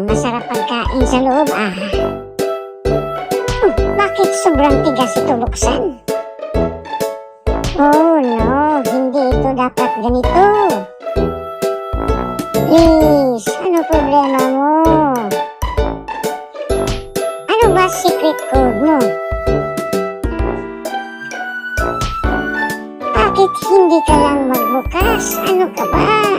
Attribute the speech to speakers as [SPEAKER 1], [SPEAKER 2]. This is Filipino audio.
[SPEAKER 1] masarap pagkain sa loob bakit sobrang tigas ito buksan? Oh no, hindi ito dapat ganito. Liz, ano problema mo? Ano ba secret code mo? Bakit hindi ka lang magbukas? Ano ka ba?